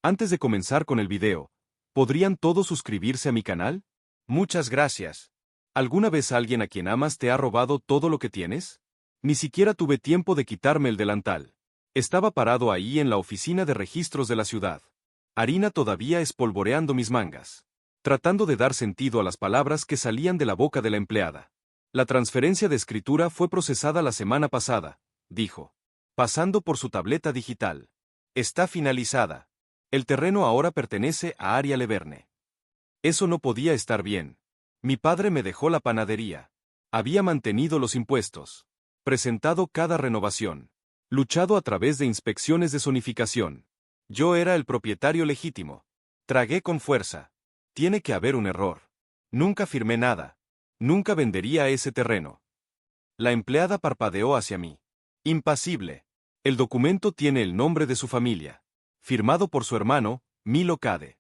Antes de comenzar con el video, ¿podrían todos suscribirse a mi canal? Muchas gracias. ¿Alguna vez alguien a quien amas te ha robado todo lo que tienes? Ni siquiera tuve tiempo de quitarme el delantal. Estaba parado ahí en la oficina de registros de la ciudad. Harina todavía espolvoreando mis mangas, tratando de dar sentido a las palabras que salían de la boca de la empleada. La transferencia de escritura fue procesada la semana pasada, dijo, pasando por su tableta digital. Está finalizada. El terreno ahora pertenece a Aria Leverne. Eso no podía estar bien. Mi padre me dejó la panadería. Había mantenido los impuestos, presentado cada renovación, luchado a través de inspecciones de zonificación. Yo era el propietario legítimo. Tragué con fuerza. Tiene que haber un error. Nunca firmé nada. Nunca vendería ese terreno. La empleada parpadeó hacia mí. Impasible. El documento tiene el nombre de su familia, firmado por su hermano, Milo Cade.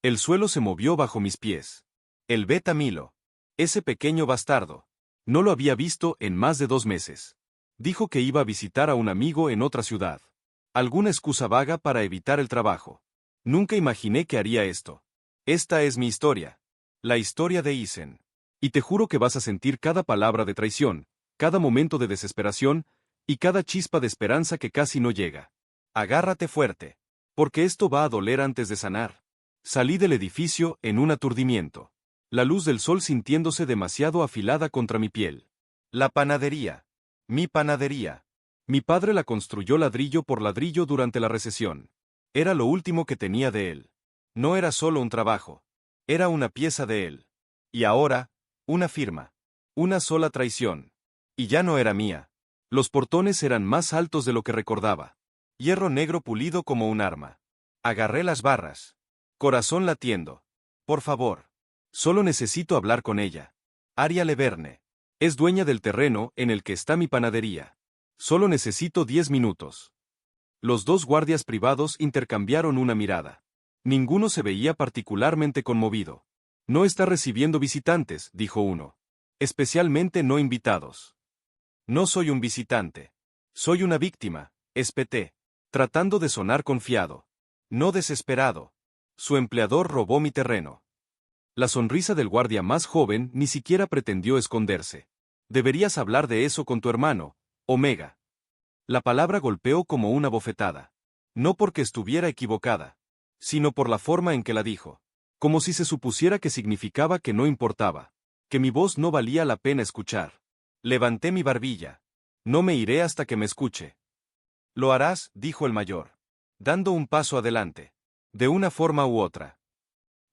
El suelo se movió bajo mis pies. El beta Milo. Ese pequeño bastardo. No lo había visto en más de 2 meses. Dijo que iba a visitar a un amigo en otra ciudad. Alguna excusa vaga para evitar el trabajo. Nunca imaginé que haría esto. Esta es mi historia. La historia de Isen. Y te juro que vas a sentir cada palabra de traición, cada momento de desesperación, y cada chispa de esperanza que casi no llega. Agárrate fuerte. Porque esto va a doler antes de sanar. Salí del edificio en un aturdimiento. La luz del sol sintiéndose demasiado afilada contra mi piel. La panadería. Mi panadería. Mi padre la construyó ladrillo por ladrillo durante la recesión. Era lo último que tenía de él. No era solo un trabajo. Era una pieza de él. Y ahora, una firma. Una sola traición. Y ya no era mía. Los portones eran más altos de lo que recordaba. Hierro negro pulido como un arma. Agarré las barras. Corazón latiendo. Por favor. Solo necesito hablar con ella. Aria Leverne. Es dueña del terreno en el que está mi panadería. Solo necesito 10 minutos. Los 2 guardias privados intercambiaron una mirada. Ninguno se veía particularmente conmovido. No está recibiendo visitantes, dijo uno. Especialmente no invitados. No soy un visitante. Soy una víctima, espeté, tratando de sonar confiado. No desesperado. Su empleador robó mi terreno. La sonrisa del guardia más joven ni siquiera pretendió esconderse. Deberías hablar de eso con tu hermano, Omega. La palabra golpeó como una bofetada. No porque estuviera equivocada, sino por la forma en que la dijo. Como si se supusiera que significaba que no importaba, que mi voz no valía la pena escuchar. Levanté mi barbilla. No me iré hasta que me escuche. Lo harás, dijo el mayor, dando un paso adelante. De una forma u otra.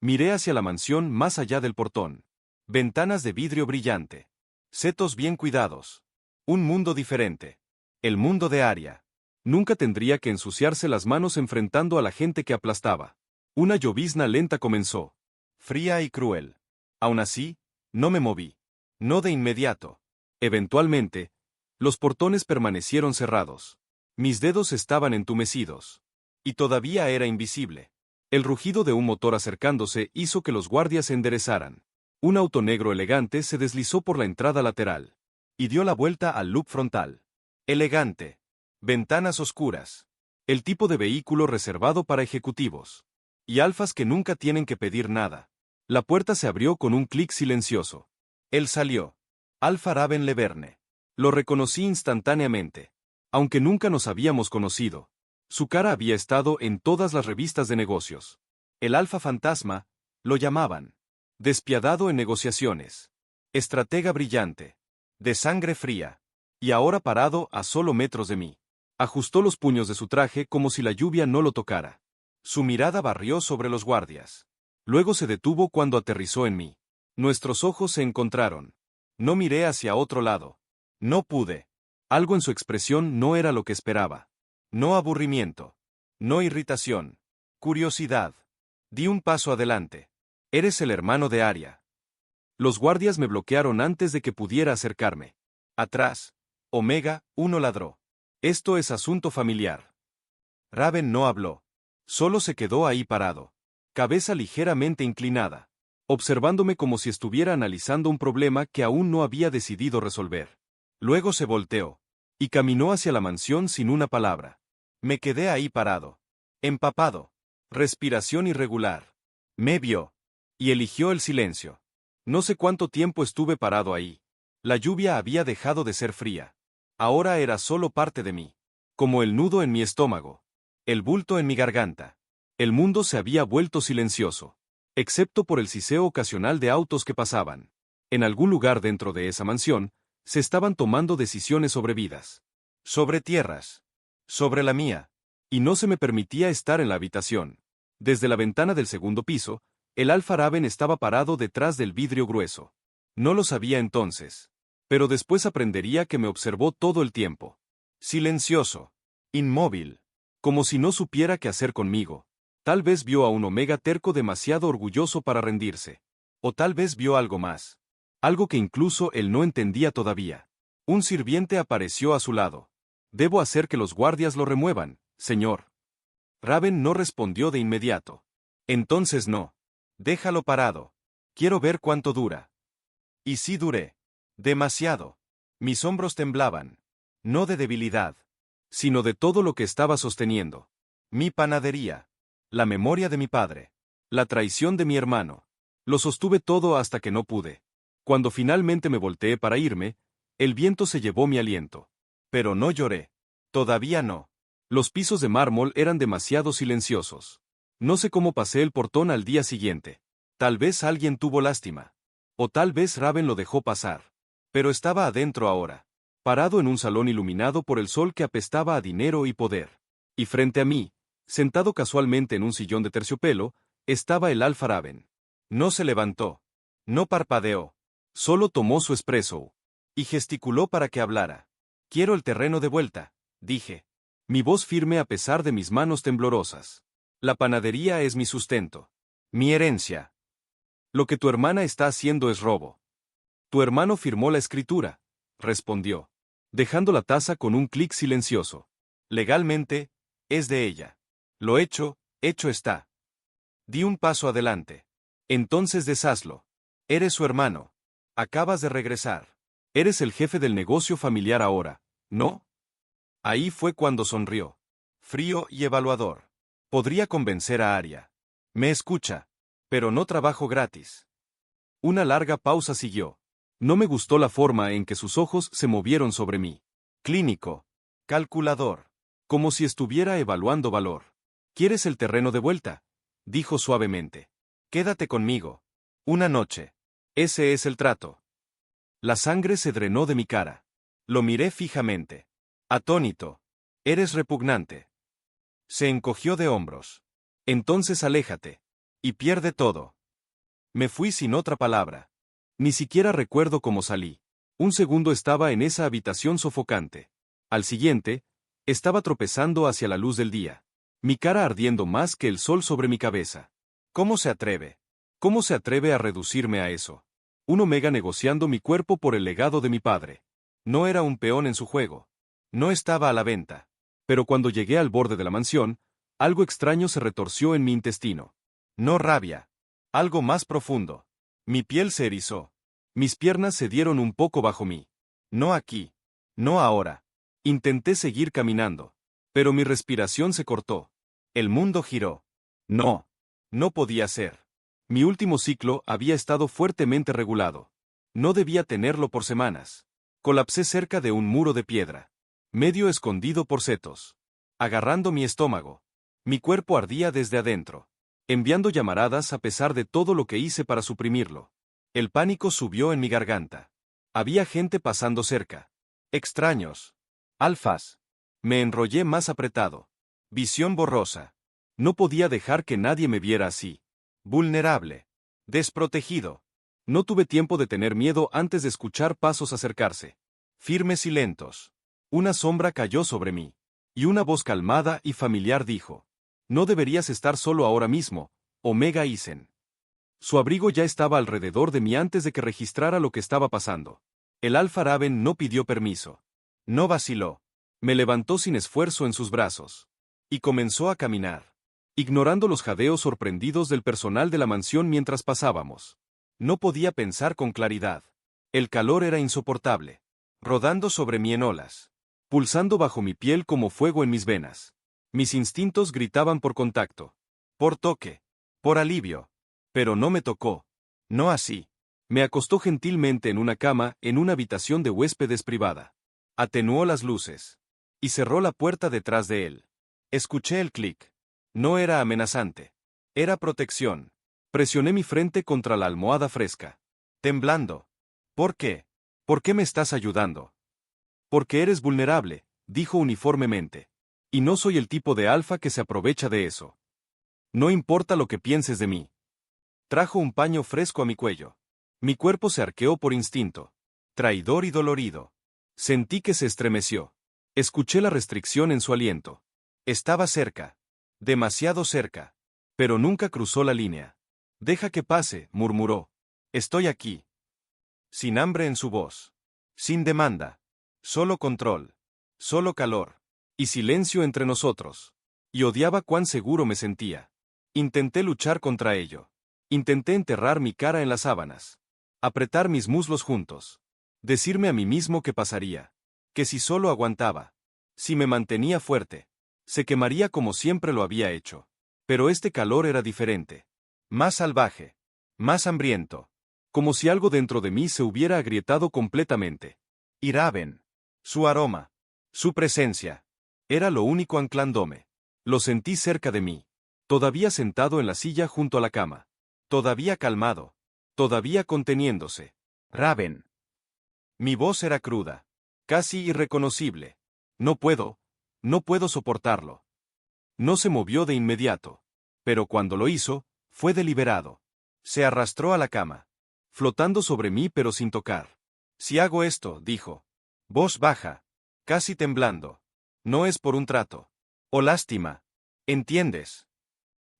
Miré hacia la mansión más allá del portón. Ventanas de vidrio brillante. Setos bien cuidados. Un mundo diferente. El mundo de Aria. Nunca tendría que ensuciarse las manos enfrentando a la gente que aplastaba. Una llovizna lenta comenzó. Fría y cruel. Aún así, no me moví. No de inmediato. Eventualmente, los portones permanecieron cerrados. Mis dedos estaban entumecidos. Y todavía era invisible. El rugido de un motor acercándose hizo que los guardias se enderezaran. Un auto negro elegante se deslizó por la entrada lateral. Y dio la vuelta al loop frontal. Elegante. Ventanas oscuras. El tipo de vehículo reservado para ejecutivos. Y alfas que nunca tienen que pedir nada. La puerta se abrió con un clic silencioso. Él salió. Alfa Raven Leverne. Lo reconocí instantáneamente. Aunque nunca nos habíamos conocido. Su cara había estado en todas las revistas de negocios. El Alfa Fantasma, lo llamaban. Despiadado en negociaciones. Estratega brillante. De sangre fría. Y ahora parado a solo metros de mí. Ajustó los puños de su traje como si la lluvia no lo tocara. Su mirada barrió sobre los guardias. Luego se detuvo cuando aterrizó en mí. Nuestros ojos se encontraron. No miré hacia otro lado. No pude. Algo en su expresión no era lo que esperaba. No aburrimiento. No irritación. Curiosidad. Di un paso adelante. Eres el hermano de Aria. Los guardias me bloquearon antes de que pudiera acercarme. Atrás. Omega, uno ladró. Esto es asunto familiar. Raven no habló. Solo se quedó ahí parado. Cabeza ligeramente inclinada. Observándome como si estuviera analizando un problema que aún no había decidido resolver. Luego se volteó. Y caminó hacia la mansión sin una palabra. Me quedé ahí parado. Empapado. Respiración irregular. Me vio. Y eligió el silencio. No sé cuánto tiempo estuve parado ahí. La lluvia había dejado de ser fría. Ahora era solo parte de mí. Como el nudo en mi estómago. El bulto en mi garganta. El mundo se había vuelto silencioso. Excepto por el siseo ocasional de autos que pasaban. En algún lugar dentro de esa mansión, se estaban tomando decisiones sobre vidas. Sobre tierras. Sobre la mía. Y no se me permitía estar en la habitación. Desde la ventana del segundo piso, el Alfa Raven estaba parado detrás del vidrio grueso. No lo sabía entonces. Pero después aprendería que me observó todo el tiempo. Silencioso. Inmóvil. Como si no supiera qué hacer conmigo. Tal vez vio a un Omega terco demasiado orgulloso para rendirse. O tal vez vio algo más. Algo que incluso él no entendía todavía. Un sirviente apareció a su lado. Debo hacer que los guardias lo remuevan, señor. Raven no respondió de inmediato. Entonces no. Déjalo parado. Quiero ver cuánto dura. Y sí duré. Demasiado. Mis hombros temblaban. No de debilidad, sino de todo lo que estaba sosteniendo. Mi panadería. La memoria de mi padre. La traición de mi hermano. Lo sostuve todo hasta que no pude. Cuando finalmente me volteé para irme, el viento se llevó mi aliento. Pero no lloré. Todavía no. Los pisos de mármol eran demasiado silenciosos. No sé cómo pasé el portón al día siguiente. Tal vez alguien tuvo lástima. O tal vez Raven lo dejó pasar. Pero estaba adentro ahora. Parado en un salón iluminado por el sol que apestaba a dinero y poder. Y frente a mí, sentado casualmente en un sillón de terciopelo, estaba el Alfa Raven. No se levantó. No parpadeó. Solo tomó su espresso. Y gesticuló para que hablara. Quiero el terreno de vuelta, dije. Mi voz firme a pesar de mis manos temblorosas. La panadería es mi sustento. Mi herencia. Lo que tu hermana está haciendo es robo. Tu hermano firmó la escritura, respondió, dejando la taza con un clic silencioso. Legalmente, es de ella. Lo hecho está. Di un paso adelante. Entonces deshazlo. Eres su hermano. Acabas de regresar. Eres el jefe del negocio familiar ahora, ¿no? Ahí fue cuando sonrió. Frío y evaluador. Podría convencer a Arya. Me escucha. Pero no trabajo gratis. Una larga pausa siguió. No me gustó la forma en que sus ojos se movieron sobre mí. Clínico. Calculador. Como si estuviera evaluando valor. ¿Quieres el terreno de vuelta? Dijo suavemente. Quédate conmigo. Una noche. Ese es el trato. La sangre se drenó de mi cara. Lo miré fijamente. Atónito. Eres repugnante. Se encogió de hombros. Entonces aléjate. Y pierde todo. Me fui sin otra palabra. Ni siquiera recuerdo cómo salí. Un segundo estaba en esa habitación sofocante. Al siguiente, estaba tropezando hacia la luz del día. Mi cara ardiendo más que el sol sobre mi cabeza. ¿Cómo se atreve? ¿Cómo se atreve a reducirme a eso? Un Omega negociando mi cuerpo por el legado de mi padre. No era un peón en su juego. No estaba a la venta. Pero cuando llegué al borde de la mansión, algo extraño se retorció en mi intestino. No rabia. Algo más profundo. Mi piel se erizó. Mis piernas se dieron un poco bajo mí. No aquí. No ahora. Intenté seguir caminando. Pero mi respiración se cortó. El mundo giró. No. No podía ser. Mi último ciclo había estado fuertemente regulado. No debía tenerlo por semanas. Colapsé cerca de un muro de piedra. Medio escondido por setos. Agarrando mi estómago. Mi cuerpo ardía desde adentro. Enviando llamaradas a pesar de todo lo que hice para suprimirlo. El pánico subió en mi garganta. Había gente pasando cerca. Extraños. Alfas. Me enrollé más apretado. Visión borrosa. No podía dejar que nadie me viera así. Vulnerable. Desprotegido. No tuve tiempo de tener miedo antes de escuchar pasos acercarse. Firmes y lentos. Una sombra cayó sobre mí. Y una voz calmada y familiar dijo. No deberías estar solo ahora mismo, Omega Isen. Su abrigo ya estaba alrededor de mí antes de que registrara lo que estaba pasando. El Alfa Raven no pidió permiso. No vaciló. Me levantó sin esfuerzo en sus brazos. Y comenzó a caminar. Ignorando los jadeos sorprendidos del personal de la mansión mientras pasábamos. No podía pensar con claridad. El calor era insoportable. Rodando sobre mí en olas. Pulsando bajo mi piel como fuego en mis venas. Mis instintos gritaban por contacto. Por toque. Por alivio. Pero no me tocó. No así. Me acostó gentilmente en una cama, en una habitación de huéspedes privada. Atenuó las luces. Y cerró la puerta detrás de él. Escuché el clic. No era amenazante. Era protección. Presioné mi frente contra la almohada fresca. Temblando. ¿Por qué? ¿Por qué me estás ayudando? Porque eres vulnerable, dijo uniformemente. Y no soy el tipo de alfa que se aprovecha de eso. No importa lo que pienses de mí. Trajo un paño fresco a mi cuello. Mi cuerpo se arqueó por instinto. Traidor y dolorido. Sentí que se estremeció. Escuché la restricción en su aliento. Estaba cerca. Demasiado cerca. Pero nunca cruzó la línea. Deja que pase, murmuró. Estoy aquí. Sin hambre en su voz. Sin demanda. Solo control. Solo calor. Y silencio entre nosotros. Y odiaba cuán seguro me sentía. Intenté luchar contra ello. Intenté enterrar mi cara en las sábanas. Apretar mis muslos juntos. Decirme a mí mismo que pasaría. Que si solo aguantaba. Si me mantenía fuerte. Se quemaría como siempre lo había hecho. Pero este calor era diferente. Más salvaje. Más hambriento. Como si algo dentro de mí se hubiera agrietado completamente. Y Raven. Su aroma. Su presencia. Era lo único anclándome. Lo sentí cerca de mí. Todavía sentado en la silla junto a la cama. Todavía calmado. Todavía conteniéndose. Raven. Mi voz era cruda. Casi irreconocible. No puedo soportarlo. No se movió de inmediato. Pero cuando lo hizo, fue deliberado. Se arrastró a la cama. Flotando sobre mí pero sin tocar. Si hago esto, dijo. Voz baja. Casi temblando. No es por un trato. O lástima. ¿Entiendes?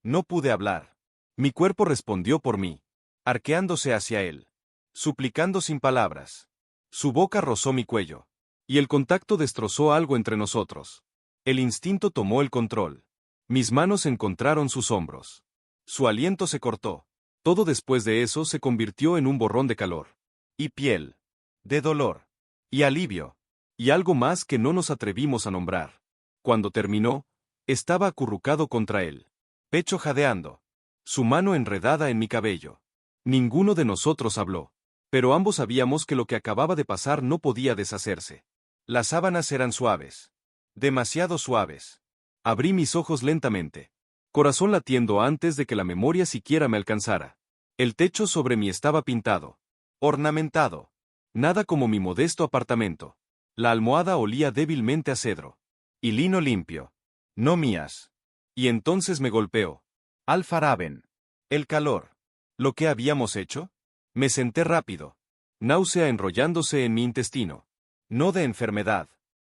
No pude hablar. Mi cuerpo respondió por mí. Arqueándose hacia él. Suplicando sin palabras. Su boca rozó mi cuello. Y el contacto destrozó algo entre nosotros. El instinto tomó el control. Mis manos encontraron sus hombros. Su aliento se cortó. Todo después de eso se convirtió en un borrón de calor. Y piel. De dolor. Y alivio. Y algo más que no nos atrevimos a nombrar. Cuando terminó, estaba acurrucado contra él. Pecho jadeando. Su mano enredada en mi cabello. Ninguno de nosotros habló. Pero ambos sabíamos que lo que acababa de pasar no podía deshacerse. Las sábanas eran suaves. Demasiado suaves. Abrí mis ojos lentamente. Corazón latiendo antes de que la memoria siquiera me alcanzara. El techo sobre mí estaba pintado. Ornamentado. Nada como mi modesto apartamento. La almohada olía débilmente a cedro. Y lino limpio. No mías. Y entonces me golpeó. Alfa Raven. El calor. ¿Lo que habíamos hecho? Me senté rápido. Náusea enrollándose en mi intestino. No de enfermedad.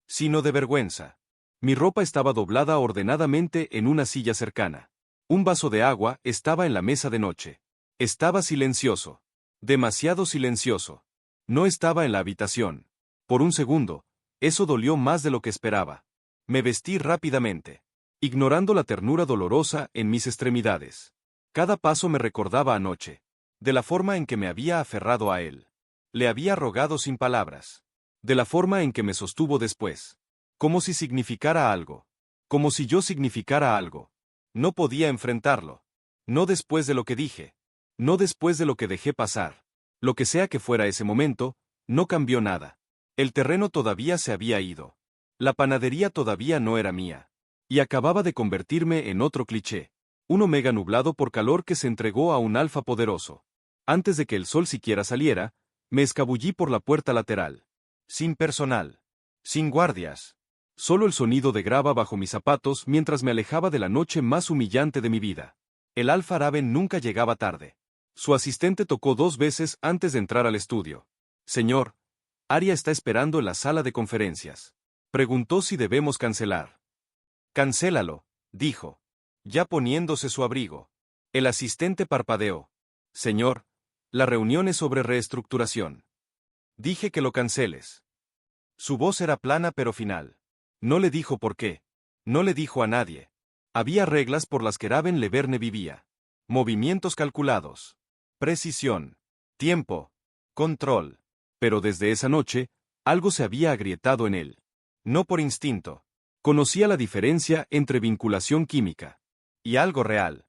Sino de vergüenza. Mi ropa estaba doblada ordenadamente en una silla cercana. Un vaso de agua estaba en la mesa de noche. Estaba silencioso. Demasiado silencioso. No estaba en la habitación. Por un segundo, eso dolió más de lo que esperaba. Me vestí rápidamente. Ignorando la ternura dolorosa en mis extremidades. Cada paso me recordaba anoche. De la forma en que me había aferrado a él. Le había rogado sin palabras. De la forma en que me sostuvo después. Como si significara algo. Como si yo significara algo. No podía enfrentarlo. No después de lo que dije. No después de lo que dejé pasar. Lo que sea que fuera ese momento, no cambió nada. El terreno todavía se había ido. La panadería todavía no era mía. Y acababa de convertirme en otro cliché. Un omega nublado por calor que se entregó a un alfa poderoso. Antes de que el sol siquiera saliera, me escabullí por la puerta lateral. Sin personal. Sin guardias. Solo el sonido de grava bajo mis zapatos mientras me alejaba de la noche más humillante de mi vida. El Alfa Raven nunca llegaba tarde. Su asistente tocó 2 veces antes de entrar al estudio. Señor, Aria está esperando en la sala de conferencias. Preguntó si debemos cancelar. Cancélalo, dijo. Ya poniéndose su abrigo. El asistente parpadeó. Señor, la reunión es sobre reestructuración. Dije que lo canceles. Su voz era plana pero final. No le dijo por qué. No le dijo a nadie. Había reglas por las que Raven Leverne vivía. Movimientos calculados. Precisión. Tiempo. Control. Pero desde esa noche, algo se había agrietado en él. No por instinto. Conocía la diferencia entre vinculación química y algo real.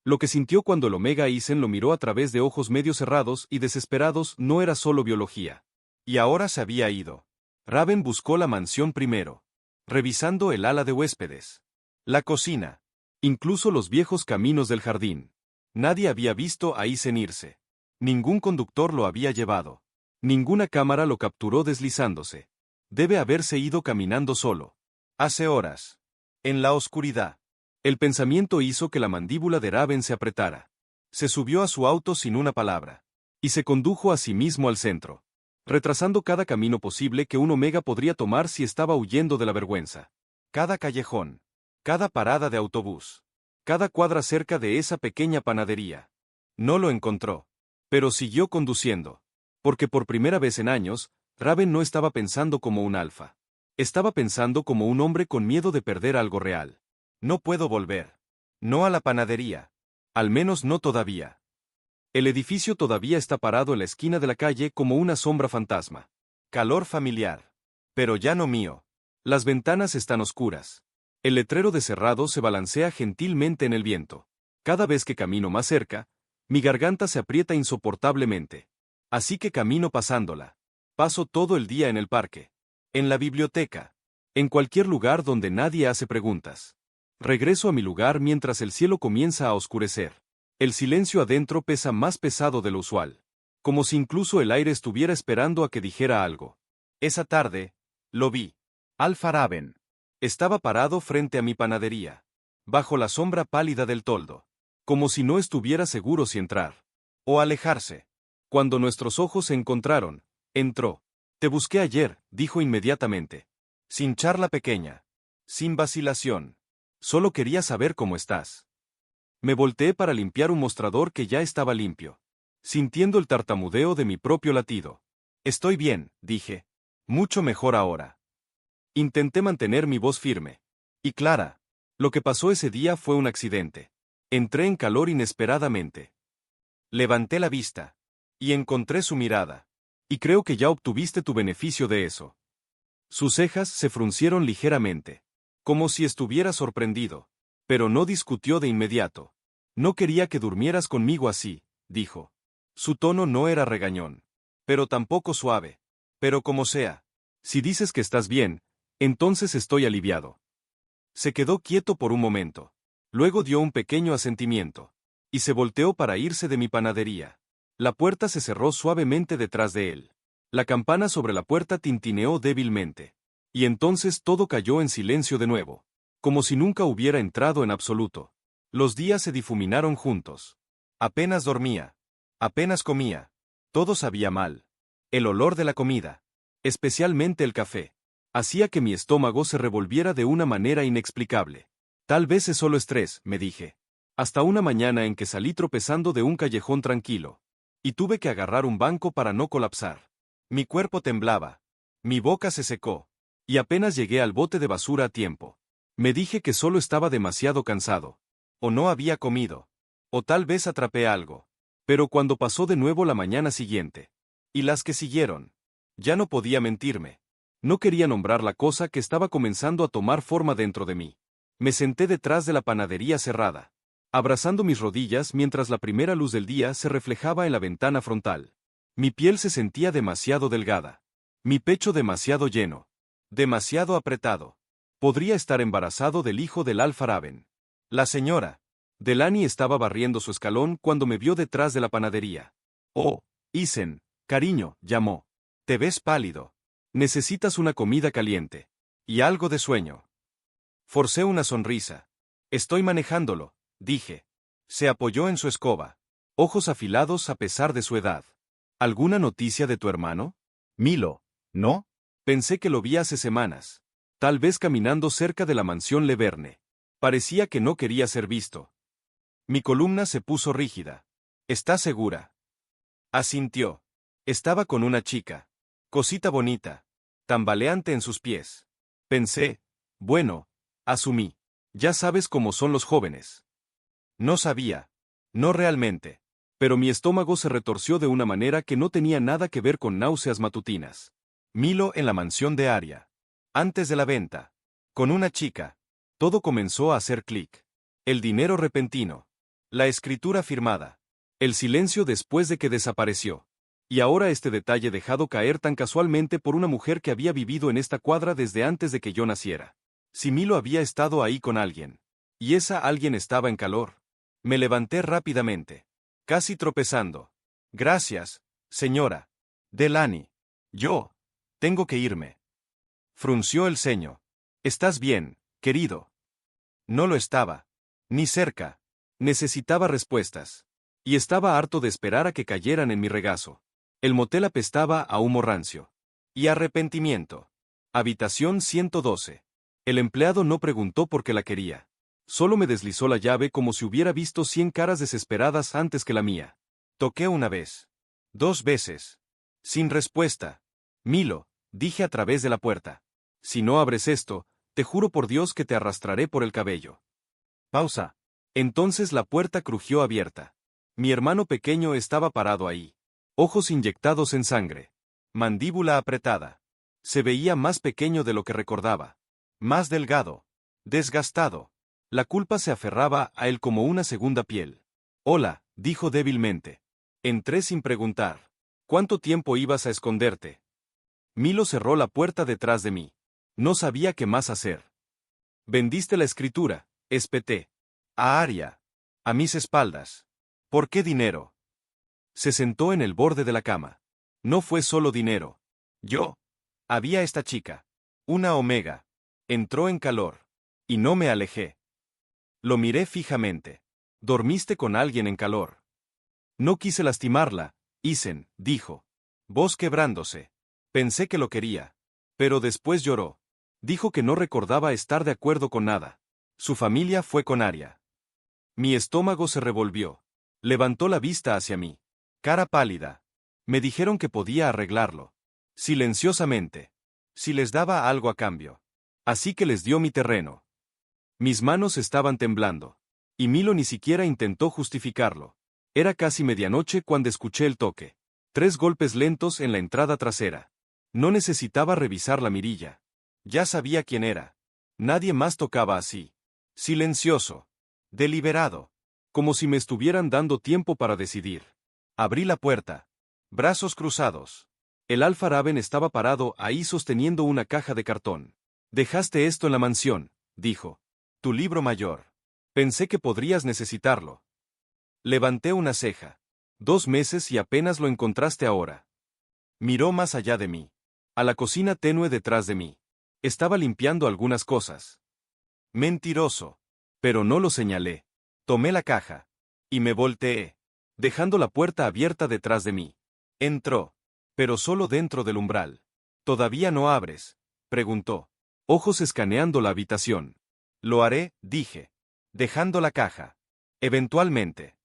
Lo que sintió cuando el Omega Isen lo miró a través de ojos medio cerrados y desesperados no era solo biología. Y ahora se había ido. Raven buscó la mansión primero, revisando el ala de huéspedes, la cocina, incluso los viejos caminos del jardín. Nadie había visto a Isen irse. Ningún conductor lo había llevado. Ninguna cámara lo capturó deslizándose. Debe haberse ido caminando solo. Hace horas. En la oscuridad. El pensamiento hizo que la mandíbula de Raven se apretara. Se subió a su auto sin una palabra. Y se condujo a sí mismo al centro, retrasando cada camino posible que un Omega podría tomar si estaba huyendo de la vergüenza. Cada callejón. Cada parada de autobús. Cada cuadra cerca de esa pequeña panadería. No lo encontró. Pero siguió conduciendo. Porque por primera vez en años, Raven no estaba pensando como un alfa. Estaba pensando como un hombre con miedo de perder algo real. No puedo volver. No a la panadería. Al menos no todavía. El edificio todavía está parado en la esquina de la calle como una sombra fantasma. Calor familiar. Pero ya no mío. Las ventanas están oscuras. El letrero de cerrado se balancea gentilmente en el viento. Cada vez que camino más cerca, mi garganta se aprieta insoportablemente. Así que camino pasándola. Paso todo el día en el parque. En la biblioteca. En cualquier lugar donde nadie hace preguntas. Regreso a mi lugar mientras el cielo comienza a oscurecer. El silencio adentro pesa más pesado de lo usual. Como si incluso el aire estuviera esperando a que dijera algo. Esa tarde, lo vi. Alfa Raven. Estaba parado frente a mi panadería. Bajo la sombra pálida del toldo. Como si no estuviera seguro si entrar. O alejarse. Cuando nuestros ojos se encontraron, entró. Te busqué ayer, dijo inmediatamente. Sin charla pequeña. Sin vacilación. Solo quería saber cómo estás. Me volteé para limpiar un mostrador que ya estaba limpio. Sintiendo el tartamudeo de mi propio latido. Estoy bien, dije. Mucho mejor ahora. Intenté mantener mi voz firme. Y clara. Lo que pasó ese día fue un accidente. Entré en calor inesperadamente. Levanté la vista. Y encontré su mirada. Y creo que ya obtuviste tu beneficio de eso. Sus cejas se fruncieron ligeramente. Como si estuviera sorprendido. Pero no discutió de inmediato. No quería que durmieras conmigo así, dijo. Su tono no era regañón. Pero tampoco suave. Pero como sea. Si dices que estás bien, entonces estoy aliviado. Se quedó quieto por un momento. Luego dio un pequeño asentimiento. Y se volteó para irse de mi panadería. La puerta se cerró suavemente detrás de él. La campana sobre la puerta tintineó débilmente. Y entonces todo cayó en silencio de nuevo. Como si nunca hubiera entrado en absoluto. Los días se difuminaron juntos. Apenas dormía. Apenas comía. Todo sabía mal. El olor de la comida. Especialmente el café. Hacía que mi estómago se revolviera de una manera inexplicable. Tal vez es solo estrés, me dije. Hasta una mañana en que salí tropezando de un callejón tranquilo. Y tuve que agarrar un banco para no colapsar. Mi cuerpo temblaba. Mi boca se secó. Y apenas llegué al bote de basura a tiempo. Me dije que solo estaba demasiado cansado. O no había comido. O tal vez atrapé algo. Pero cuando pasó de nuevo la mañana siguiente. Y las que siguieron. Ya no podía mentirme. No quería nombrar la cosa que estaba comenzando a tomar forma dentro de mí. Me senté detrás de la panadería cerrada, abrazando mis rodillas mientras la primera luz del día se reflejaba en la ventana frontal. Mi piel se sentía demasiado delgada. Mi pecho demasiado lleno. Demasiado apretado. Podría estar embarazado del hijo del Alfa Raven. La señora Delany estaba barriendo su escalón cuando me vio detrás de la panadería. Oh, Isen, cariño, llamó. Te ves pálido. Necesitas una comida caliente. Y algo de sueño. Forcé una sonrisa. Estoy manejándolo, dije. Se apoyó en su escoba. Ojos afilados a pesar de su edad. ¿Alguna noticia de tu hermano? Milo, ¿no? Pensé que lo vi hace semanas. Tal vez caminando cerca de la mansión Leverne. Parecía que no quería ser visto. Mi columna se puso rígida. ¿Estás segura? Asintió. Estaba con una chica. Cosita bonita. Tambaleante en sus pies. Pensé. Bueno, asumí. Ya sabes cómo son los jóvenes. No sabía. No realmente. Pero mi estómago se retorció de una manera que no tenía nada que ver con náuseas matutinas. Milo en la mansión de Aria. Antes de la venta. Con una chica. Todo comenzó a hacer clic. El dinero repentino. La escritura firmada. El silencio después de que desapareció. Y ahora este detalle dejado caer tan casualmente por una mujer que había vivido en esta cuadra desde antes de que yo naciera. Si Milo había estado ahí con alguien. Y esa alguien estaba en calor. Me levanté rápidamente. Casi tropezando. Gracias, señora. Delany. Yo. Tengo que irme. Frunció el ceño. ¿Estás bien, querido? No lo estaba. Ni cerca. Necesitaba respuestas. Y estaba harto de esperar a que cayeran en mi regazo. El motel apestaba a humo rancio. Y arrepentimiento. Habitación 112. El empleado no preguntó por qué la quería. Solo me deslizó la llave como si hubiera visto 100 caras desesperadas antes que la mía. Toqué una vez. 2 veces. Sin respuesta. Milo, dije a través de la puerta. Si no abres esto, te juro por Dios que te arrastraré por el cabello. Pausa. Entonces la puerta crujió abierta. Mi hermano pequeño estaba parado ahí. Ojos inyectados en sangre. Mandíbula apretada. Se veía más pequeño de lo que recordaba. Más delgado. Desgastado. La culpa se aferraba a él como una segunda piel. Hola, dijo débilmente. Entré sin preguntar. ¿Cuánto tiempo ibas a esconderte? Milo cerró la puerta detrás de mí. No sabía qué más hacer. Vendiste la escritura, espeté. A Aria. A mis espaldas. ¿Por qué dinero? Se sentó en el borde de la cama. No fue solo dinero. Yo. Había esta chica. Una omega. Entró en calor. Y no me alejé. Lo miré fijamente. Dormiste con alguien en calor. No quise lastimarla, Isen, dijo. Voz quebrándose. Pensé que lo quería. Pero después lloró. Dijo que no recordaba estar de acuerdo con nada. Su familia fue con Aria. Mi estómago se revolvió. Levantó la vista hacia mí. Cara pálida. Me dijeron que podía arreglarlo. Silenciosamente. Si les daba algo a cambio. Así que les dio mi terreno. Mis manos estaban temblando. Y Milo ni siquiera intentó justificarlo. Era casi medianoche cuando escuché el toque. 3 golpes lentos en la entrada trasera. No necesitaba revisar la mirilla. Ya sabía quién era. Nadie más tocaba así. Silencioso. Deliberado. Como si me estuvieran dando tiempo para decidir. Abrí la puerta. Brazos cruzados. El Alfa Raven estaba parado ahí sosteniendo una caja de cartón. Dejaste esto en la mansión, dijo. Tu libro mayor. Pensé que podrías necesitarlo. Levanté una ceja. 2 meses y apenas lo encontraste ahora. Miró más allá de mí. A la cocina tenue detrás de mí. Estaba limpiando algunas cosas. Mentiroso. Pero no lo señalé. Tomé la caja. Y me volteé. Dejando la puerta abierta detrás de mí. Entró. Pero solo dentro del umbral. ¿Todavía no abres? Preguntó. Ojos escaneando la habitación. Lo haré, dije. Dejando la caja. Eventualmente.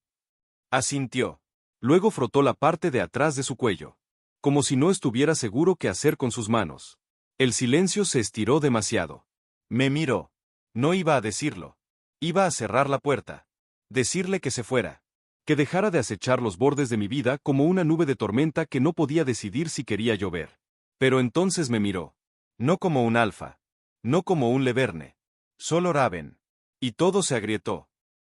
Asintió. Luego frotó la parte de atrás de su cuello. Como si no estuviera seguro qué hacer con sus manos. El silencio se estiró demasiado. Me miró. No iba a decirlo. Iba a cerrar la puerta. Decirle que se fuera. Que dejara de acechar los bordes de mi vida como una nube de tormenta que no podía decidir si quería llover. Pero entonces me miró. No como un alfa. No como un Leverne. Solo Raven. Y todo se agrietó.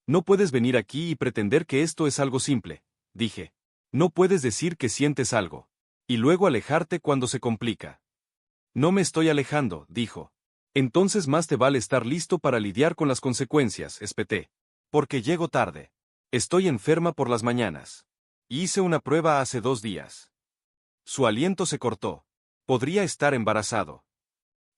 No puedes venir aquí y pretender que esto es algo simple, dije. No puedes decir que sientes algo. Y luego alejarte cuando se complica. No me estoy alejando, dijo. Entonces más te vale estar listo para lidiar con las consecuencias, espeté. Porque llego tarde. Estoy enferma por las mañanas. Hice una prueba hace 2 días. Su aliento se cortó. Podría estar embarazado.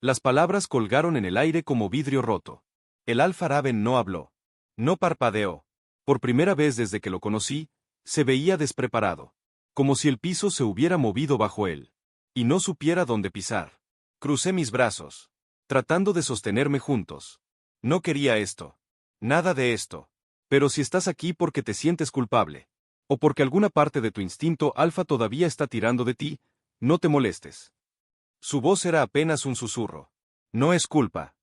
Las palabras colgaron en el aire como vidrio roto. El Alfa Raven no habló. No parpadeó. Por primera vez desde que lo conocí, se veía despreparado. Como si el piso se hubiera movido bajo él. Y no supiera dónde pisar. Crucé mis brazos. Tratando de sostenerme juntos. No quería esto. Nada de esto. Pero si estás aquí porque te sientes culpable. O porque alguna parte de tu instinto alfa todavía está tirando de ti, no te molestes. Su voz era apenas un susurro. No es culpa.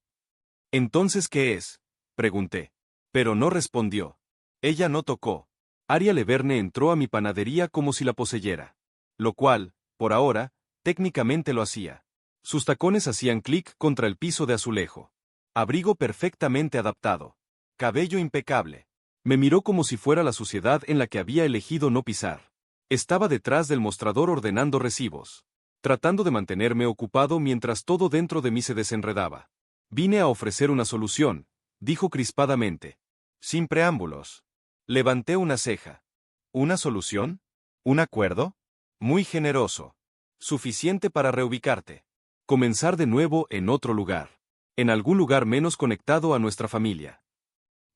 ¿Entonces qué es? Pregunté. Pero no respondió. Ella no tocó. Aria Leverne entró a mi panadería como si la poseyera. Lo cual, por ahora, técnicamente lo hacía. Sus tacones hacían clic contra el piso de azulejo. Abrigo perfectamente adaptado. Cabello impecable. Me miró como si fuera la suciedad en la que había elegido no pisar. Estaba detrás del mostrador ordenando recibos, tratando de mantenerme ocupado mientras todo dentro de mí se desenredaba. Vine a ofrecer una solución, dijo crispadamente. Sin preámbulos. Levanté una ceja. ¿Una solución? ¿Un acuerdo? Muy generoso. Suficiente para reubicarte. Comenzar de nuevo en otro lugar. En algún lugar menos conectado a nuestra familia.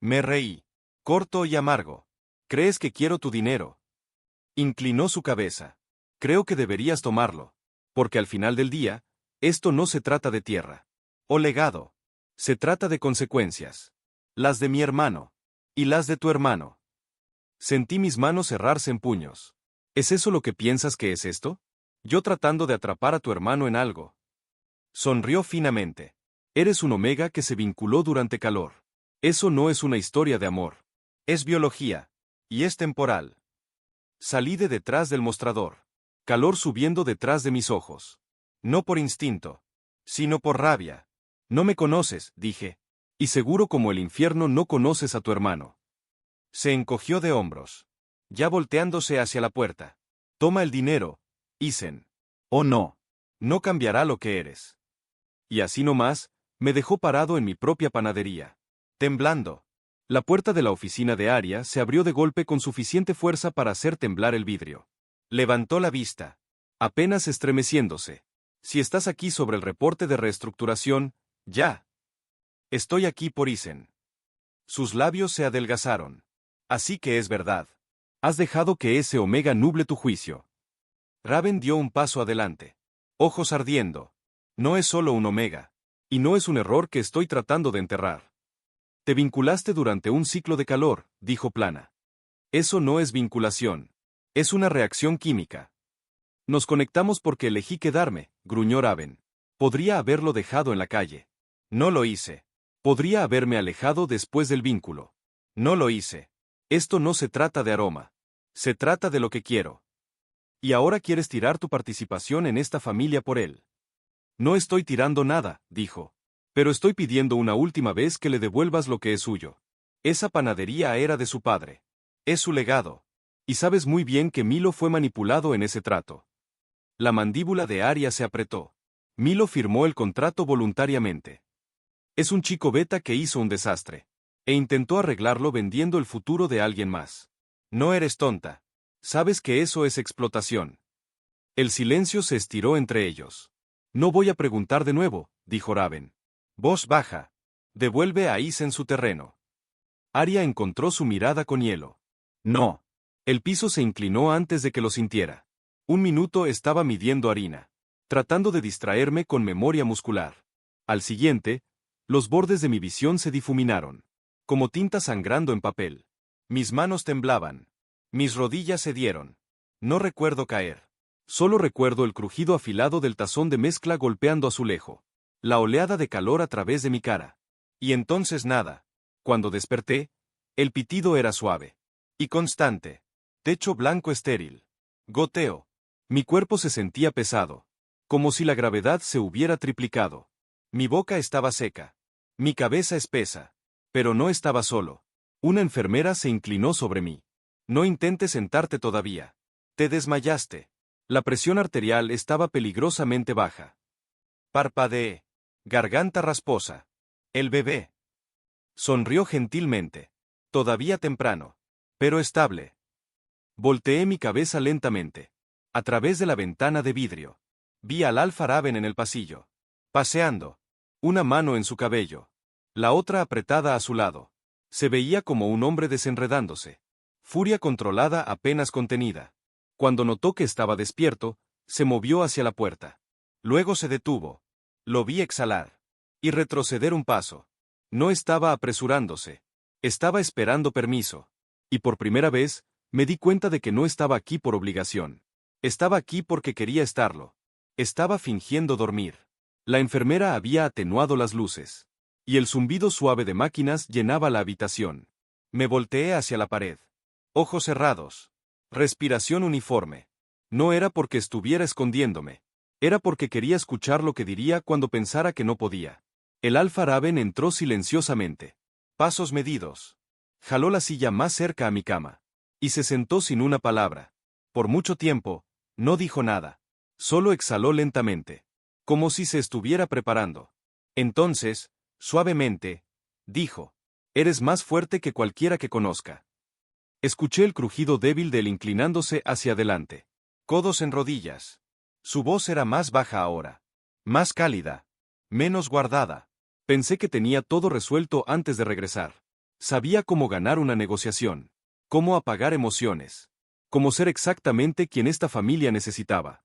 Me reí. Corto y amargo. ¿Crees que quiero tu dinero? Inclinó su cabeza. Creo que deberías tomarlo. Porque al final del día, esto no se trata de tierra. O legado. Se trata de consecuencias. Las de mi hermano. Y las de tu hermano. Sentí mis manos cerrarse en puños. ¿Es eso lo que piensas que es esto? Yo tratando de atrapar a tu hermano en algo. Sonrió finamente. Eres un omega que se vinculó durante calor. Eso no es una historia de amor. Es biología. Y es temporal. Salí de detrás del mostrador. Calor subiendo detrás de mis ojos. No por instinto, sino por rabia. No me conoces, dije. Y seguro como el infierno no conoces a tu hermano. Se encogió de hombros. Ya volteándose hacia la puerta. Toma el dinero, Isen. O no. No cambiará lo que eres. Y así nomás, me dejó parado en mi propia panadería. Temblando. La puerta de la oficina de Aria se abrió de golpe con suficiente fuerza para hacer temblar el vidrio. Levantó la vista. Apenas estremeciéndose. Si estás aquí sobre el reporte de reestructuración, ya. Estoy aquí por Isen. Sus labios se adelgazaron. Así que es verdad. Has dejado que ese omega nuble tu juicio. Raven dio un paso adelante. Ojos ardiendo. No es solo un omega. Y no es un error que estoy tratando de enterrar. Te vinculaste durante un ciclo de calor, dijo Plana. Eso no es vinculación. Es una reacción química. Nos conectamos porque elegí quedarme, gruñó Raven. Podría haberlo dejado en la calle. No lo hice. Podría haberme alejado después del vínculo. No lo hice. Esto no se trata de aroma. Se trata de lo que quiero. Y ahora quieres tirar tu participación en esta familia por él. No estoy tirando nada, dijo. Pero estoy pidiendo una última vez que le devuelvas lo que es suyo. Esa panadería era de su padre. Es su legado. Y sabes muy bien que Milo fue manipulado en ese trato. La mandíbula de Aria se apretó. Milo firmó el contrato voluntariamente. Es un chico beta que hizo un desastre. E intentó arreglarlo vendiendo el futuro de alguien más. No eres tonta. Sabes que eso es explotación. El silencio se estiró entre ellos. No voy a preguntar de nuevo, dijo Raven. Voz baja. Devuelve a Isen su terreno. Aria encontró su mirada con hielo. No. El piso se inclinó antes de que lo sintiera. Un minuto estaba midiendo harina, tratando de distraerme con memoria muscular. Al siguiente, los bordes de mi visión se difuminaron, como tinta sangrando en papel. Mis manos temblaban. Mis rodillas cedieron. No recuerdo caer. Solo recuerdo el crujido afilado del tazón de mezcla golpeando azulejo. La oleada de calor a través de mi cara. Y entonces nada. Cuando desperté, el pitido era suave. Y constante. Techo blanco estéril. Goteo. Mi cuerpo se sentía pesado. Como si la gravedad se hubiera triplicado. Mi boca estaba seca. Mi cabeza espesa. Pero no estaba solo. Una enfermera se inclinó sobre mí. No intentes sentarte todavía. Te desmayaste. La presión arterial estaba peligrosamente baja. Parpadeé. Garganta rasposa. El bebé. Sonrió gentilmente. Todavía temprano. Pero estable. Volteé mi cabeza lentamente. A través de la ventana de vidrio. Vi al Alfa Raven en el pasillo. Paseando. Una mano en su cabello. La otra apretada a su lado. Se veía como un hombre desenredándose. Furia controlada apenas contenida. Cuando notó que estaba despierto, se movió hacia la puerta. Luego se detuvo. Lo vi exhalar. Y retroceder un paso. No estaba apresurándose. Estaba esperando permiso. Y por primera vez, me di cuenta de que no estaba aquí por obligación. Estaba aquí porque quería estarlo. Estaba fingiendo dormir. La enfermera había atenuado las luces. Y el zumbido suave de máquinas llenaba la habitación. Me volteé hacia la pared. Ojos cerrados. Respiración uniforme. No era porque estuviera escondiéndome. Era porque quería escuchar lo que diría cuando pensara que no podía. El Alfa Raven entró silenciosamente. Pasos medidos. Jaló la silla más cerca a mi cama. Y se sentó sin una palabra. Por mucho tiempo, no dijo nada. Solo exhaló lentamente. Como si se estuviera preparando. Entonces, suavemente, dijo: Eres más fuerte que cualquiera que conozca. Escuché el crujido débil de él inclinándose hacia adelante. Codos en rodillas. Su voz era más baja ahora. Más cálida. Menos guardada. Pensé que tenía todo resuelto antes de regresar. Sabía cómo ganar una negociación. Cómo apagar emociones. Cómo ser exactamente quien esta familia necesitaba.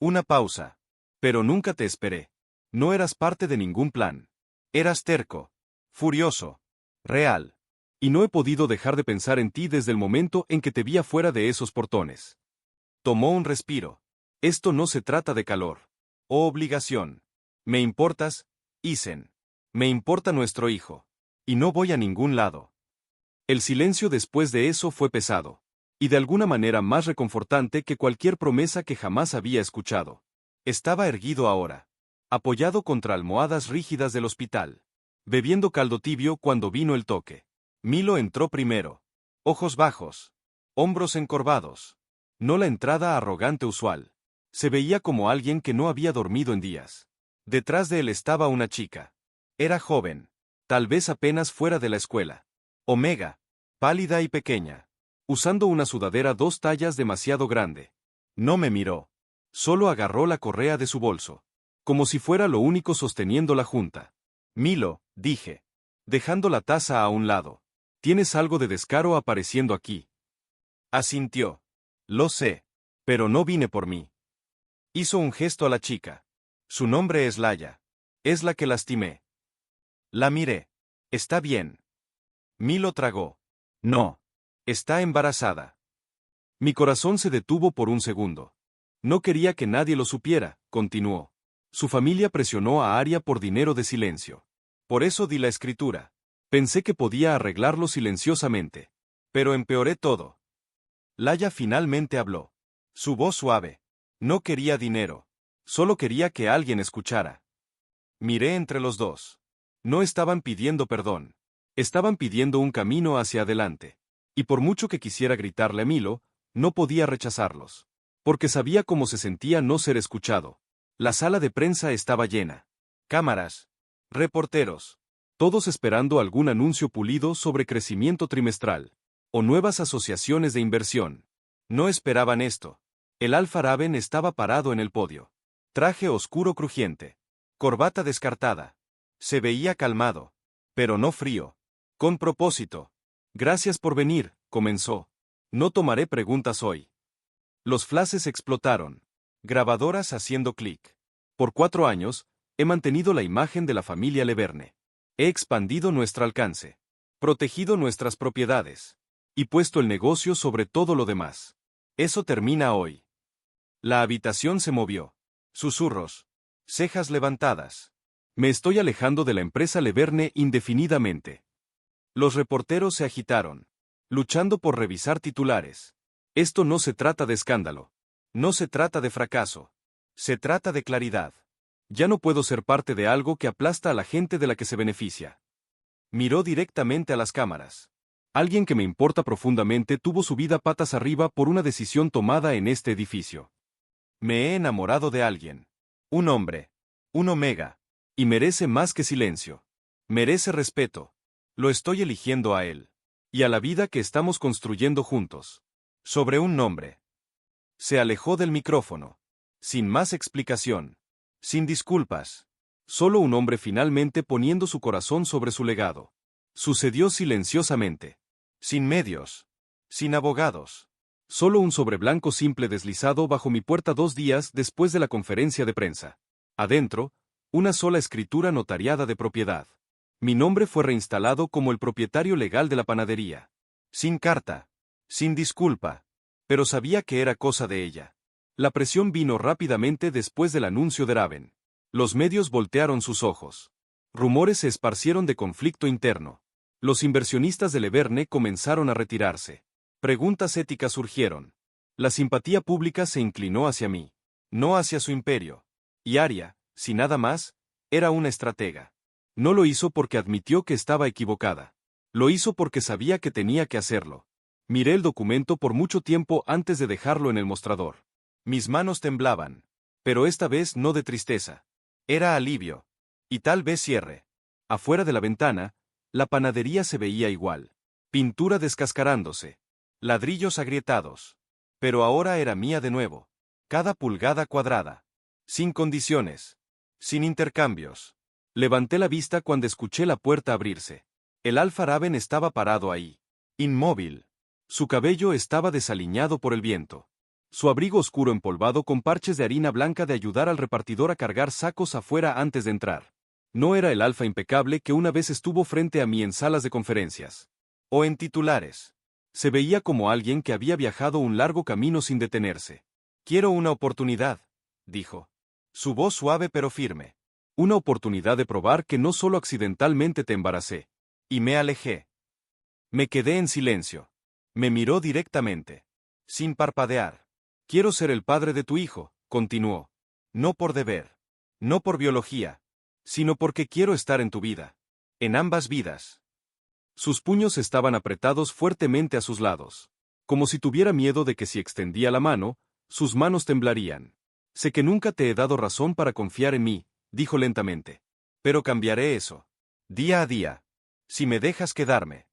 Una pausa. Pero nunca te esperé. No eras parte de ningún plan. Eras terco. Furioso. Real. Y no he podido dejar de pensar en ti desde el momento en que te vi afuera de esos portones. Tomó un respiro. Esto no se trata de calor. O obligación. Me importas, Isen. Me importa nuestro hijo. Y no voy a ningún lado. El silencio después de eso fue pesado. Y de alguna manera más reconfortante que cualquier promesa que jamás había escuchado. Estaba erguido ahora. Apoyado contra almohadas rígidas del hospital. Bebiendo caldo tibio cuando vino el toque. Milo entró primero. Ojos bajos. Hombros encorvados. No la entrada arrogante usual. Se veía como alguien que no había dormido en días. Detrás de él estaba una chica. Era joven. Tal vez apenas fuera de la escuela. Omega. Pálida y pequeña. Usando una sudadera 2 tallas demasiado grande. No me miró. Solo agarró la correa de su bolso. Como si fuera lo único sosteniendo la junta. Milo, dije. Dejando la taza a un lado. Tienes algo de descaro apareciendo aquí. Asintió. Lo sé. Pero no vine por mí. Hizo un gesto a la chica. Su nombre es Laia. Es la que lastimé. La miré. Está bien. Milo tragó. No. Está embarazada. Mi corazón se detuvo por un segundo. No quería que nadie lo supiera, continuó. Su familia presionó a Aria por dinero de silencio. Por eso di la escritura. Pensé que podía arreglarlo silenciosamente. Pero empeoré todo. Laia finalmente habló. Su voz suave. No quería dinero. Solo quería que alguien escuchara. Miré entre los dos. No estaban pidiendo perdón. Estaban pidiendo un camino hacia adelante. Y por mucho que quisiera gritarle a Milo, no podía rechazarlos. Porque sabía cómo se sentía no ser escuchado. La sala de prensa estaba llena. Cámaras. Reporteros. Todos esperando algún anuncio pulido sobre crecimiento trimestral. O nuevas asociaciones de inversión. No esperaban esto. El Alfa Raven estaba parado en el podio. Traje oscuro crujiente. Corbata descartada. Se veía calmado. Pero no frío. Con propósito. Gracias por venir, comenzó. No tomaré preguntas hoy. Los flashes explotaron. Grabadoras haciendo clic. Por 4 años, he mantenido la imagen de la familia Leverne. He expandido nuestro alcance. Protegido nuestras propiedades. Y puesto el negocio sobre todo lo demás. Eso termina hoy. La habitación se movió. Susurros. Cejas levantadas. Me estoy alejando de la empresa Leverne indefinidamente. Los reporteros se agitaron. Luchando por revisar titulares. Esto no se trata de escándalo. No se trata de fracaso. Se trata de claridad. Ya no puedo ser parte de algo que aplasta a la gente de la que se beneficia. Miró directamente a las cámaras. Alguien que me importa profundamente tuvo su vida patas arriba por una decisión tomada en este edificio. Me he enamorado de alguien. Un hombre. Un Omega. Y merece más que silencio. Merece respeto. Lo estoy eligiendo a él. Y a la vida que estamos construyendo juntos. Sobre un nombre. Se alejó del micrófono. Sin más explicación. Sin disculpas. Solo un hombre finalmente poniendo su corazón sobre su legado. Sucedió silenciosamente. Sin medios. Sin abogados. Solo un sobre blanco simple deslizado bajo mi puerta 2 días después de la conferencia de prensa. Adentro, una sola escritura notariada de propiedad. Mi nombre fue reinstalado como el propietario legal de la panadería. Sin carta. Sin disculpa. Pero sabía que era cosa de ella. La presión vino rápidamente después del anuncio de Raven. Los medios voltearon sus ojos. Rumores se esparcieron de conflicto interno. Los inversionistas de Leverne comenzaron a retirarse. Preguntas éticas surgieron. La simpatía pública se inclinó hacia mí. No hacia su imperio. Y Aria, sin nada más, era una estratega. No lo hizo porque admitió que estaba equivocada. Lo hizo porque sabía que tenía que hacerlo. Miré el documento por mucho tiempo antes de dejarlo en el mostrador. Mis manos temblaban. Pero esta vez no de tristeza. Era alivio. Y tal vez cierre. Afuera de la ventana, la panadería se veía igual. Pintura descascarándose. Ladrillos agrietados. Pero ahora era mía de nuevo. Cada pulgada cuadrada. Sin condiciones. Sin intercambios. Levanté la vista cuando escuché la puerta abrirse. El Alfa Raven estaba parado ahí. Inmóvil. Su cabello estaba desaliñado por el viento. Su abrigo oscuro empolvado con parches de harina blanca de ayudar al repartidor a cargar sacos afuera antes de entrar. No era el Alfa impecable que una vez estuvo frente a mí en salas de conferencias. O en titulares. Se veía como alguien que había viajado un largo camino sin detenerse. Quiero una oportunidad, dijo. Su voz suave pero firme. Una oportunidad de probar que no solo accidentalmente te embaracé. Y me alejé. Me quedé en silencio. Me miró directamente. Sin parpadear. Quiero ser el padre de tu hijo, continuó. No por deber. No por biología. Sino porque quiero estar en tu vida. En ambas vidas. Sus puños estaban apretados fuertemente a sus lados. Como si tuviera miedo de que si extendía la mano, sus manos temblarían. Sé que nunca te he dado razón para confiar en mí, dijo lentamente. Pero cambiaré eso. Día a día. Si me dejas quedarme.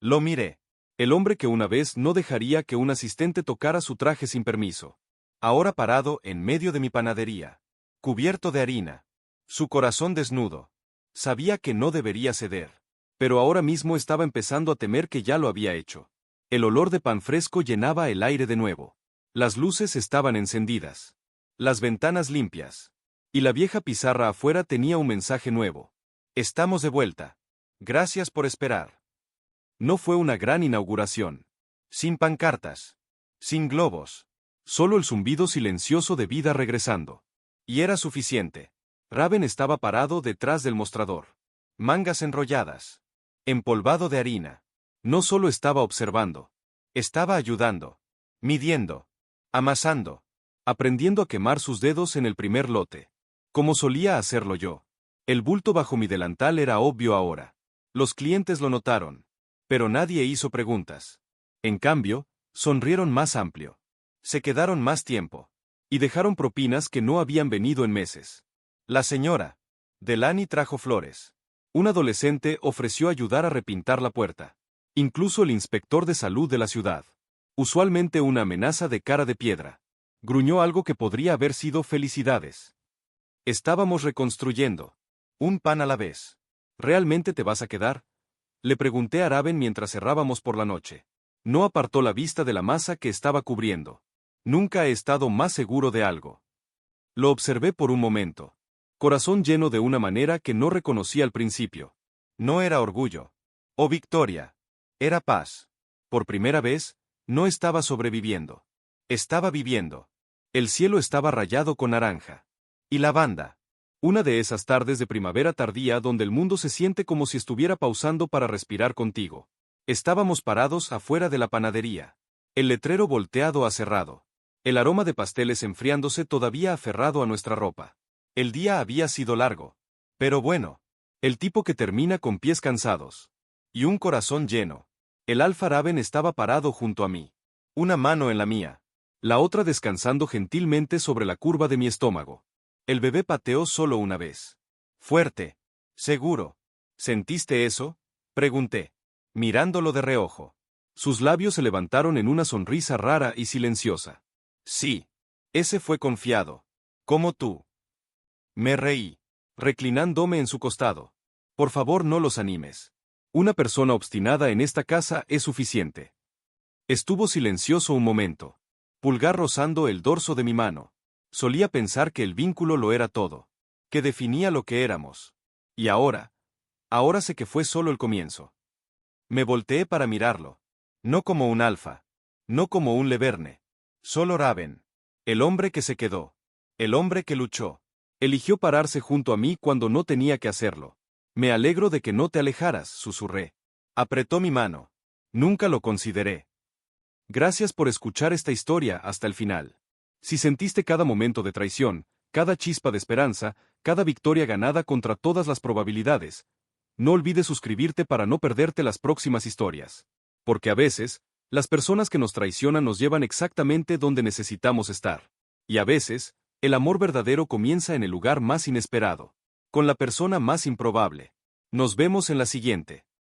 Lo miré. El hombre que una vez no dejaría que un asistente tocara su traje sin permiso. Ahora parado en medio de mi panadería. Cubierto de harina. Su corazón desnudo. Sabía que no debería ceder. Pero ahora mismo estaba empezando a temer que ya lo había hecho. El olor de pan fresco llenaba el aire de nuevo. Las luces estaban encendidas. Las ventanas limpias. Y la vieja pizarra afuera tenía un mensaje nuevo. Estamos de vuelta. Gracias por esperar. No fue una gran inauguración. Sin pancartas. Sin globos. Solo el zumbido silencioso de vida regresando. Y era suficiente. Raven estaba parado detrás del mostrador. Mangas enrolladas. Empolvado de harina. No solo estaba observando. Estaba ayudando. Midiendo. Amasando. Aprendiendo a quemar sus dedos en el primer lote. Como solía hacerlo yo. El bulto bajo mi delantal era obvio ahora. Los clientes lo notaron. Pero nadie hizo preguntas. En cambio, sonrieron más amplio. Se quedaron más tiempo. Y dejaron propinas que no habían venido en meses. La señora Delany trajo flores. Un adolescente ofreció ayudar a repintar la puerta. Incluso el inspector de salud de la ciudad. Usualmente una amenaza de cara de piedra. Gruñó algo que podría haber sido felicidades. Estábamos reconstruyendo. Un pan a la vez. ¿Realmente te vas a quedar? Le pregunté a Raven mientras cerrábamos por la noche. No apartó la vista de la masa que estaba cubriendo. Nunca he estado más seguro de algo. Lo observé por un momento. Corazón lleno de una manera que no reconocí al principio. No era orgullo. O victoria. Era paz. Por primera vez, no estaba sobreviviendo. Estaba viviendo. El cielo estaba rayado con naranja. Y lavanda. Una de esas tardes de primavera tardía donde el mundo se siente como si estuviera pausando para respirar contigo. Estábamos parados afuera de la panadería. El letrero volteado a cerrado. El aroma de pasteles enfriándose todavía aferrado a nuestra ropa. El día había sido largo. Pero bueno. El tipo que termina con pies cansados. Y un corazón lleno. El Alfa Raven estaba parado junto a mí. Una mano en la mía. La otra descansando gentilmente sobre la curva de mi estómago. El bebé pateó solo una vez. Fuerte. Seguro. ¿Sentiste eso? Pregunté. Mirándolo de reojo. Sus labios se levantaron en una sonrisa rara y silenciosa. Sí. Ese fue confiado. Como tú. Me reí. Reclinándome en su costado. Por favor, no los animes. Una persona obstinada en esta casa es suficiente. Estuvo silencioso un momento. Pulgar rozando el dorso de mi mano. Solía pensar que el vínculo lo era todo. Que definía lo que éramos. Y ahora sé que fue solo el comienzo. Me volteé para mirarlo. No como un alfa. No como un Leverne. Solo Raven. El hombre que se quedó. El hombre que luchó. Eligió pararse junto a mí cuando no tenía que hacerlo. Me alegro de que no te alejaras, susurré. Apretó mi mano. Nunca lo consideré. Gracias por escuchar esta historia hasta el final. Si sentiste cada momento de traición, cada chispa de esperanza, cada victoria ganada contra todas las probabilidades, No olvides suscribirte para no perderte las próximas historias. Porque a veces, las personas que nos traicionan nos llevan exactamente donde necesitamos estar. Y a veces, el amor verdadero comienza en el lugar más inesperado. Con la persona más improbable. Nos vemos en la siguiente.